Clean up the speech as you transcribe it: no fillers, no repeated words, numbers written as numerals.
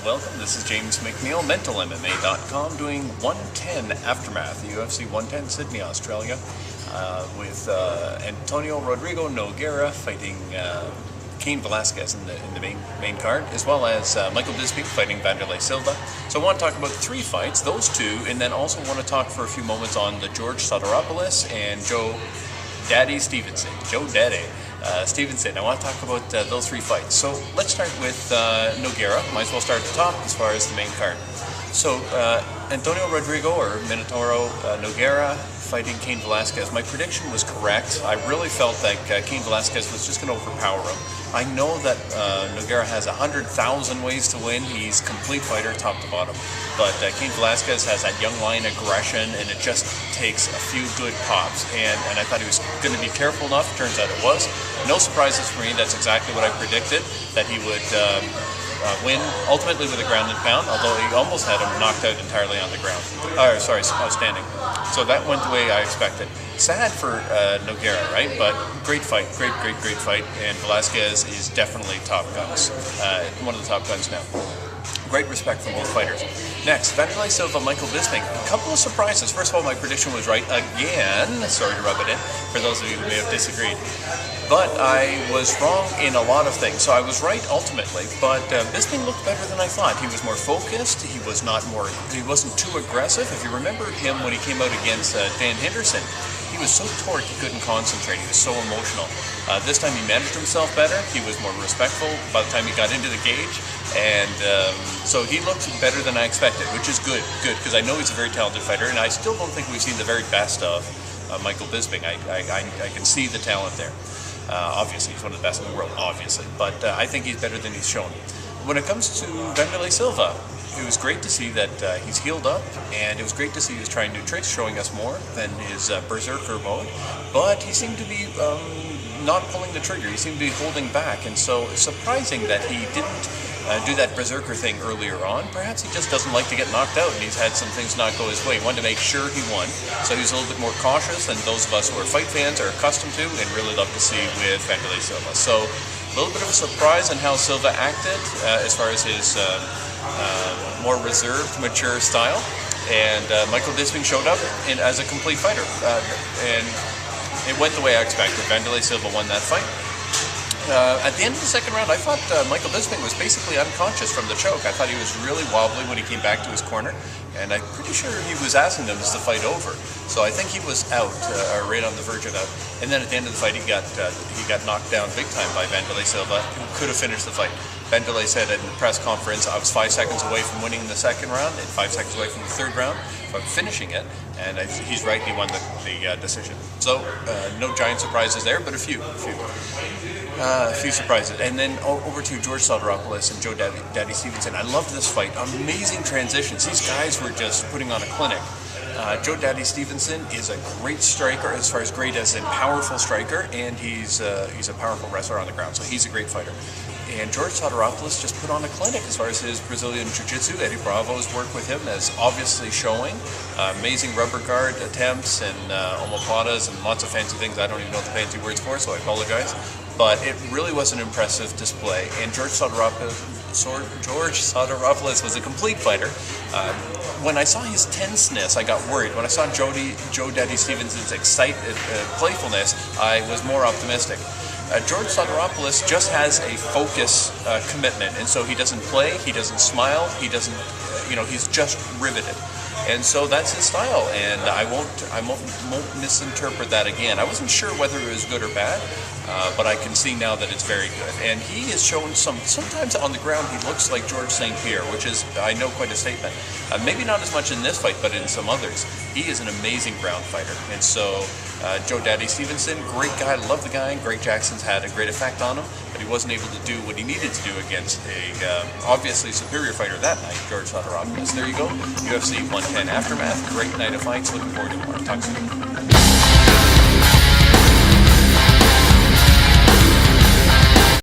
welcome. This is James McNeil, MentalMMA.com, doing 110 Aftermath, the UFC 110 Sydney, Australia, with Antonio Rodrigo Nogueira fighting Cain Velasquez in the main card, as well as Michael Bisping fighting Wanderlei Silva. So I want to talk about three fights, those two, and then also want to talk for a few moments on the George Sotiropoulos and Joe Daddy Stevenson. Stevenson. I want to talk about those three fights. So let's start with Nogueira. Might as well start at the top as far as the main card. So Antonio Rodrigo, or Minotauro Nogueira, fighting Cain Velasquez. My prediction was correct. I really felt that Cain Velasquez was just going to overpower him. I know that Nogueira has 100,000 ways to win. He's a complete fighter, top to bottom. But Cain Velasquez has that young lion aggression, and it just takes a few good pops. And I thought he was going to be careful enough. Turns out it was. No surprises for me. That's exactly what I predicted, that he would win ultimately with a ground and pound, although he almost had him knocked out entirely on the ground. Standing. So that went the way I expected. Sad for Nogueira, right? But great fight, great fight. And Velasquez is definitely top guns. One of the top guns now. Great respect from both fighters. Next, Wanderlei Silva, Michael Bisping. A couple of surprises. First of all, my prediction was right again. Sorry to rub it in for those of you who may have disagreed. But I was wrong in a lot of things. So I was right ultimately, but Bisping looked better than I thought. He was more focused. He wasn't too aggressive. If you remember him when he came out against Dan Henderson, he was so torqued he couldn't concentrate. He was so emotional. This time he managed himself better. He was more respectful by the time he got into the cage. And so he looked better than I expected, which is good, because I know he's a very talented fighter, and I still don't think we've seen the very best of Michael Bisping. I can see the talent there. Obviously, he's one of the best in the world, obviously, but I think he's better than he's shown. When it comes to Wanderlei Silva, it was great to see that he's healed up, and it was great to see he was trying new tricks, showing us more than his berserker mode, but he seemed to be not pulling the trigger. He seemed to be holding back, and so it's surprising that he didn't do that berserker thing earlier on. Perhaps he just doesn't like to get knocked out, and he's had some things not go his way. He wanted to make sure he won, so he's a little bit more cautious than those of us who are fight fans are accustomed to, and really love to see with Wanderlei Silva. So a little bit of a surprise on how Silva acted as far as his more reserved, mature style, and Michael Bisping showed up as a complete fighter, and it went the way I expected. Wanderlei Silva won that fight. At the end of the second round, I thought Michael Bisping was basically unconscious from the choke. I thought he was really wobbly when he came back to his corner, and I'm pretty sure he was asking them, is the fight over? So I think he was out, or right on the verge of out. And then at the end of the fight, he got knocked down big time by Wanderlei Silva, who could have finished the fight. Wanderlei said in the press conference, I was 5 seconds away from winning the second round and 5 seconds away from the third round, from finishing it, and he's right, he won the decision. So no giant surprises there, but a few surprises. And then over to George Sotiropoulos and Joe Daddy Stevenson. I loved this fight. Amazing transitions. These guys were just putting on a clinic. Joe Daddy Stevenson is a great striker, as far as great as a powerful striker, and he's a powerful wrestler on the ground, so he's a great fighter. And George Sotiropoulos just put on a clinic as far as his Brazilian Jiu-Jitsu. Eddie Bravo's work with him is obviously showing. Amazing rubber guard attempts and omoplatas and lots of fancy things I don't even know the fancy words for, so I apologize. But it really was an impressive display, and George Sotiropoulos was a complete fighter. When I saw his tenseness, I got worried. When I saw Joe Daddy Stevenson's excited playfulness, I was more optimistic. George Sotiropoulos just has a focus commitment, and so he doesn't play, he doesn't smile, he doesn't, he's just riveted. And so that's his style, and I won't misinterpret that again. I wasn't sure whether it was good or bad, but I can see now that it's very good. And he has shown sometimes on the ground he looks like George St. Pierre, which is, I know, quite a statement. Maybe not as much in this fight, but in some others. He is an amazing ground fighter. And so Joe Daddy Stevenson, great guy, love the guy. Greg Jackson's had a great effect on him, but he wasn't able to do what he needed to do against a obviously superior fighter that night, George Sotiropoulos. There you go, UFC 110 Aftermath. Great night of fights. Looking forward to more. Talk soon.